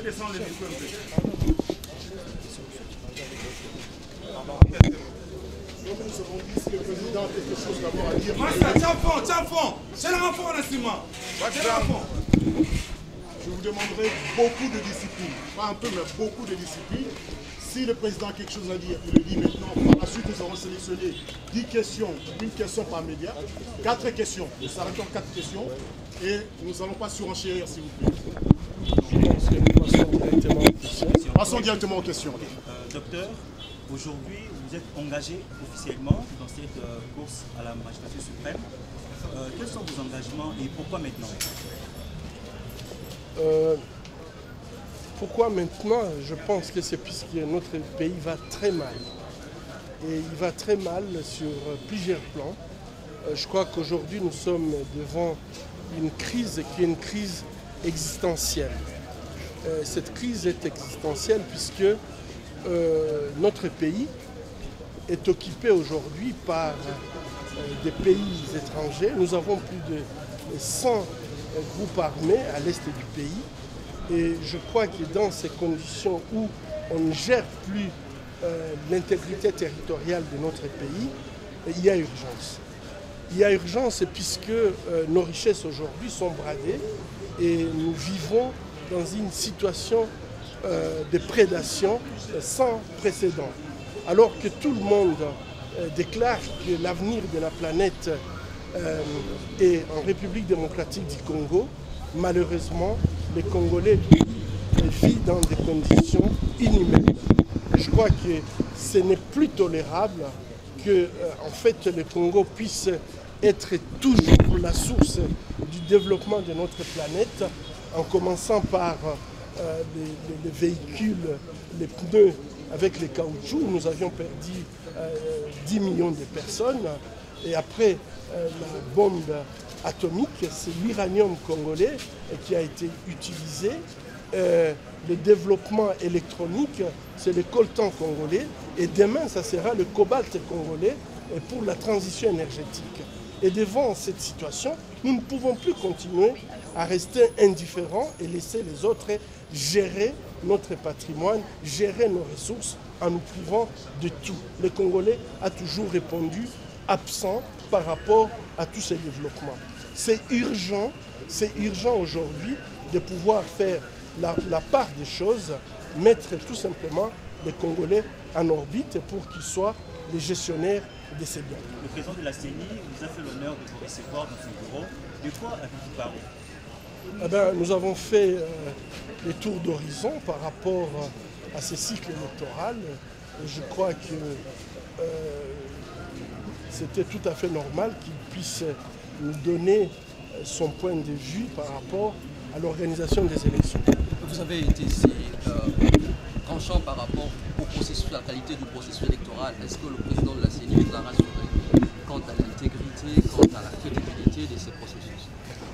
descendre le micro un peu. Nous avons dit si le président a quelque chose d'abord à dire. Tiens fond. C'est l'enfant, Nassima. C'est l'enfant. Je vous demanderai beaucoup de discipline. Pas un peu, mais beaucoup de discipline. Si le président a quelque chose à dire, il le dit maintenant. Par la suite, nous avons sélectionné 10 questions, une question par média, 4 questions. Nous s'arrêtons 4 questions et nous n'allons pas surenchérir, s'il vous plaît. Passons directement aux questions. Docteur, aujourd'hui, vous êtes engagé officiellement dans cette course à la magistrature suprême. Quels sont vos engagements et pourquoi maintenant? Pourquoi maintenant? Je pense que c'est puisque notre pays va très mal. Et il va très mal sur plusieurs plans. Je crois qu'aujourd'hui, nous sommes devant une crise qui est une crise existentielle. Cette crise est existentielle puisque notre pays est occupé aujourd'hui par des pays étrangers. Nous avons plus de 100 groupes armés à l'est du pays. Et je crois que dans ces conditions où on ne gère plus l'intégrité territoriale de notre pays, il y a urgence. Il y a urgence puisque nos richesses aujourd'hui sont bradées et nous vivons dans une situation de prédation sans précédent. Alors que tout le monde déclare que l'avenir de la planète est en République démocratique du Congo, malheureusement, les Congolais vivent dans des conditions inhumaines. Je crois que ce n'est plus tolérable que en fait, le Congo puisse être toujours la source du développement de notre planète, en commençant par les véhicules, les pneus avec les caoutchoucs. Nous avions perdu 10 millions de personnes. Et après la bombe atomique, c'est l'uranium congolais qui a été utilisé. Le développement électronique, c'est le coltan congolais. Et demain, ça sera le cobalt congolais pour la transition énergétique. Et devant cette situation, nous ne pouvons plus continuer à rester indifférents et laisser les autres gérer notre patrimoine, gérer nos ressources en nous privant de tout. Le Congolais a toujours répondu absent par rapport à tous ces développements. C'est urgent aujourd'hui de pouvoir faire la part des choses, mettre tout simplement les Congolais en orbite pour qu'ils soient les gestionnaires de ces biens. Le président de la CENI vous a fait l'honneur de vous recevoir dans son bureau. De quoi avez-vous parlé? Nous avons fait les tours d'horizon par rapport à ce cycle électoral. Je crois que c'était tout à fait normal qu'il puisse nous donner son point de vue par rapport à l'organisation des élections. Vous avez été ici tranchant par rapport au processus, la qualité du processus électoral. Est-ce que le président de la CENI vous a rassuré quant à l'intégrité, quant à la crédibilité de ces processus?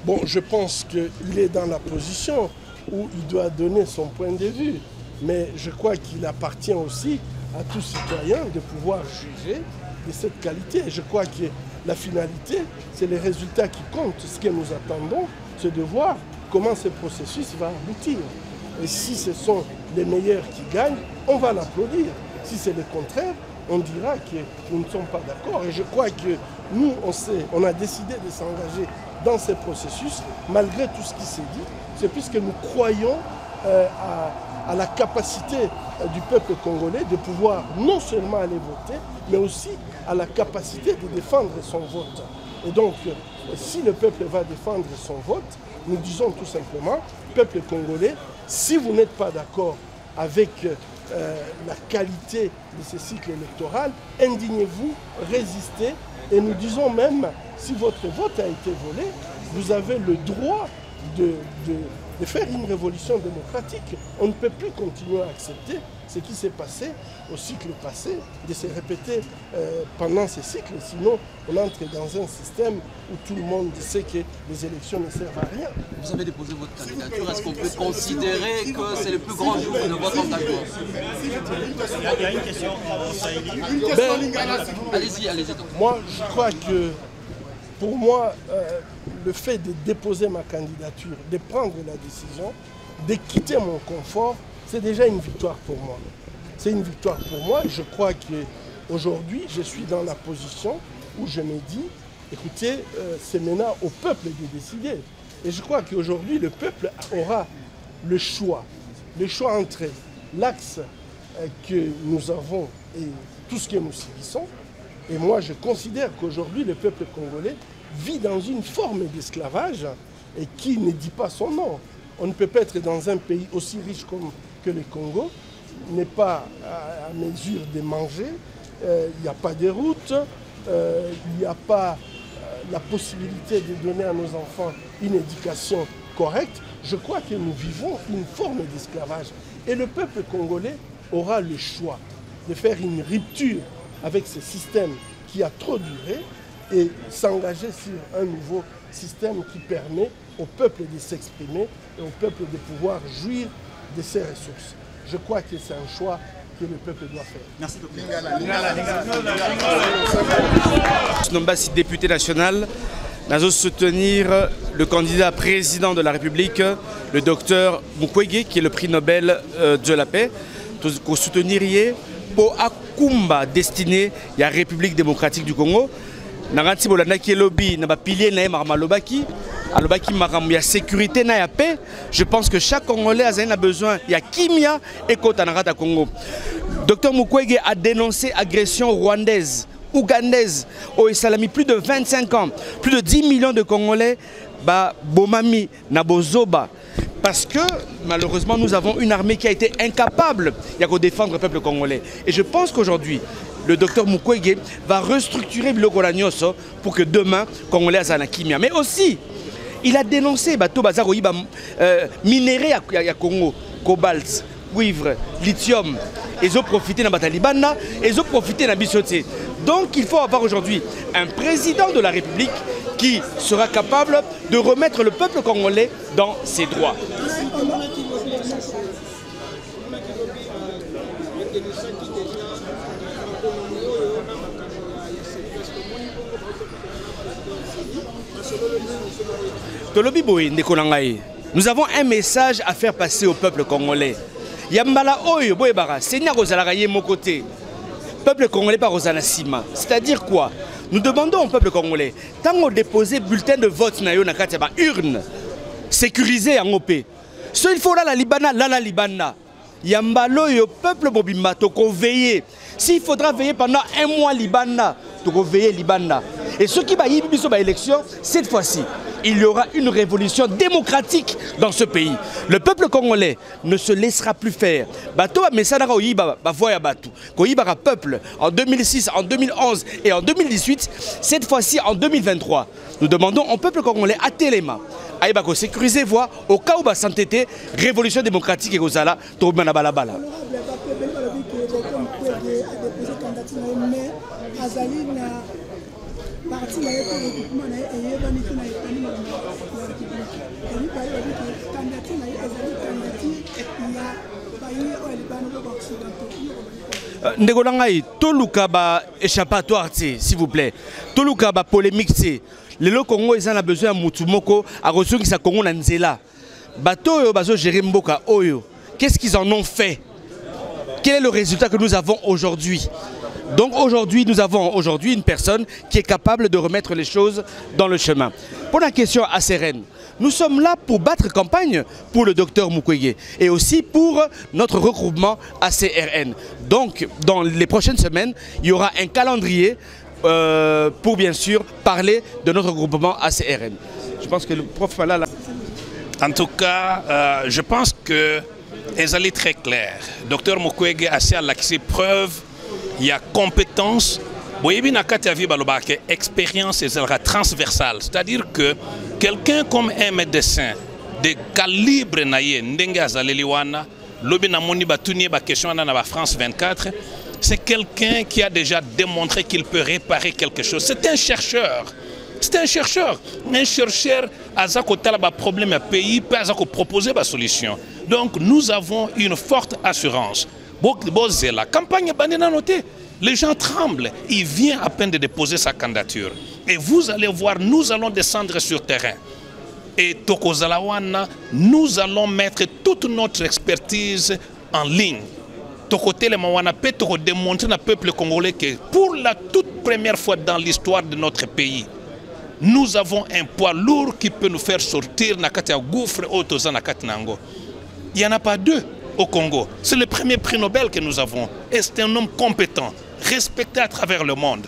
Bon, je pense qu'il est dans la position où il doit donner son point de vue. Mais je crois qu'il appartient aussi à tout citoyen de pouvoir juger de cette qualité. Je crois que la finalité, c'est les résultats qui comptent. Ce que nous attendons, c'est de voir comment ce processus va aboutir. Et si ce sont les meilleurs qui gagnent, on va l'applaudir. Si c'est le contraire, on dira que nous ne sommes pas d'accord. Et je crois que nous, on a décidé de s'engager dans ce processus, malgré tout ce qui s'est dit. C'est puisque nous croyons à la capacité du peuple congolais de pouvoir non seulement aller voter, mais aussi à la capacité de défendre son vote. Et donc, si le peuple va défendre son vote, nous disons tout simplement, peuple congolais, si vous n'êtes pas d'accord avec la qualité de ce cycle électoral, indignez-vous, résistez, et nous disons même, si votre vote a été volé, vous avez le droit de faire une révolution démocratique. On ne peut plus continuer à accepter ce qui s'est passé au cycle passé, de se répéter pendant ces cycles. Sinon, on entre dans un système où tout le monde sait que les élections ne servent à rien. Vous avez déposé votre candidature. Est-ce qu'on peut considérer que c'est le plus grand jour de votre engagement? Il y a une question Allez-y, allez-y. Moi, je crois que pour moi, le fait de déposer ma candidature, de prendre la décision, de quitter mon confort, c'est déjà une victoire pour moi. C'est une victoire pour moi. Je crois qu'aujourd'hui, je suis dans la position où je me dis, écoutez, c'est maintenant au peuple de décider. Et je crois qu'aujourd'hui, le peuple aura le choix entre l'axe que nous avons et tout ce que nous subissons. Et moi, je considère qu'aujourd'hui, le peuple congolais vit dans une forme d'esclavage et qui ne dit pas son nom. On ne peut pas être dans un pays aussi riche que le Congo, n'est pas à mesure de manger, il n'y a pas de route, il n'y a pas la possibilité de donner à nos enfants une éducation correcte. Je crois que nous vivons une forme d'esclavage. Et le peuple congolais aura le choix de faire une rupture avec ce système qui a trop duré et s'engager sur un nouveau système qui permet au peuple de s'exprimer et au peuple de pouvoir jouir de ses ressources. Je crois que c'est un choix que le peuple doit faire. Merci beaucoup. Nombasi, député national, nous allons soutenir le candidat président de la République, le docteur Mukwege, qui est le prix Nobel de la paix. Nous soutenir pour Akumba destiné à la République démocratique du Congo. Naranti bolanda qui lobby na ba pilier na marmalobaki alobaki makambo ya sécurité na ya paix. Je pense que chaque Congolais a besoin ya kimia et kota na kata Congo. Docteur Mukwege a dénoncé agression rwandaise, ougandaise au Salami, plus de 25 ans, plus de 10 millions de Congolais ba bomami na bozoba. Parce que malheureusement nous avons une armée qui a été incapable de défendre le peuple congolais. Et je pense qu'aujourd'hui, le docteur Mukwege va restructurer Biloko Lanyoso pour que demain, Congolais azana kimia. Mais aussi, il a dénoncé bateau bazar minéraux à Congo, cobalt, cuivre, lithium. Ils ont profité de la Talibana, ils ont profité de la Bissoté. Donc il faut avoir aujourd'hui un président de la République qui sera capable de remettre le peuple congolais dans ses droits. Nous avons un message à faire passer au peuple congolais. Yambala oyo boyebara, Seigneur Ozalaka ye mon côté. Peuple congolais par Ozana Sima. C'est-à-dire quoi? Nous demandons au peuple congolais, tant qu'on dépose bulletin de vote na yo na kati ba urne sécurisée en OP. Ce il faut là la Libana, là la Libana. Yambalo yo peuple mobimba to ko veiller. S'il faudra veiller pendant un mois Libana, to ko veiller Libana. Et ceux qui va y biso ba élection, cette fois-ci, il y aura une révolution démocratique dans ce pays. Le peuple congolais ne se laissera plus faire. Bato a mesana ko yiba ba voya batu. Ko yiba peuple en 2006, en 2011 et en 2018, cette fois-ci en 2023. Nous demandons au peuple congolais à Téléma. Aïba ko sécuriser voie au cas où ba s'entêter révolution démocratique et kozala to bana balabala. Ndegolangai, toluka ba échappatoire, s'il vous plaît. Toluka ba polémique, le Congo ils ont besoin de Mutumoko à ressources qui sa Congo na nzela. Bato yo bazo gérer mboka oyo. Qu'est-ce qu'ils en ont fait? Quel est le résultat que nous avons aujourd'hui? Donc aujourd'hui, nous avons une personne qui est capable de remettre les choses dans le chemin. Pour la question à Sérène, nous sommes là pour battre campagne pour le docteur Mukwege et aussi pour notre regroupement ACRN. Donc dans les prochaines semaines, il y aura un calendrier pour bien sûr parler de notre regroupement ACRN. Je pense que le prof là... En tout cas, je pense que elles allaient très clair. Docteur Mukwege a assez à l'accès preuve. Il y a compétence, expérience et transversale. C'est-à-dire que quelqu'un comme un médecin de calibre France 24, c'est quelqu'un qui a déjà démontré qu'il peut réparer quelque chose. C'est un chercheur. C'est un chercheur. Un chercheur a un problème à pays, a proposer une solution. Donc nous avons une forte assurance. La campagne est notée. Les gens tremblent. Il vient à peine de déposer sa candidature. Et vous allez voir, nous allons descendre sur terrain. Et Tokozalawana, nous allons mettre toute notre expertise en ligne. Tokote le Mawana peut démontrer au peuple congolais que pour la toute première fois dans l'histoire de notre pays, nous avons un poids lourd qui peut nous faire sortir Nakatia gouffre Otoza Nakati Nango. Il n'y en a pas deux au Congo. C'est le premier prix Nobel que nous avons. Et c'est un homme compétent, respecté à travers le monde.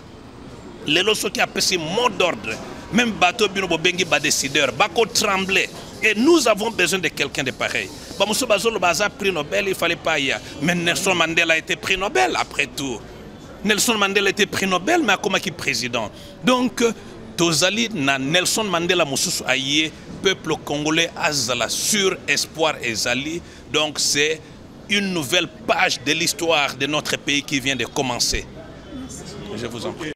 Les lois qui appellent mot d'ordre. Même Bato Bino Bobengi ba décideur, Bako tremblait. Et nous avons besoin de quelqu'un de pareil. Bamuso Bazolo Baza prix Nobel, il ne fallait pas y aller. Mais Nelson Mandela a été prix Nobel après tout. Nelson Mandela a été prix Nobel, mais comment qui président? Donc, Tozali na Nelson Mandela Moussous Aye, peuple congolais Azala sur espoir et Zali. Donc, c'est une nouvelle page de l'histoire de notre pays qui vient de commencer. Je vous en prie.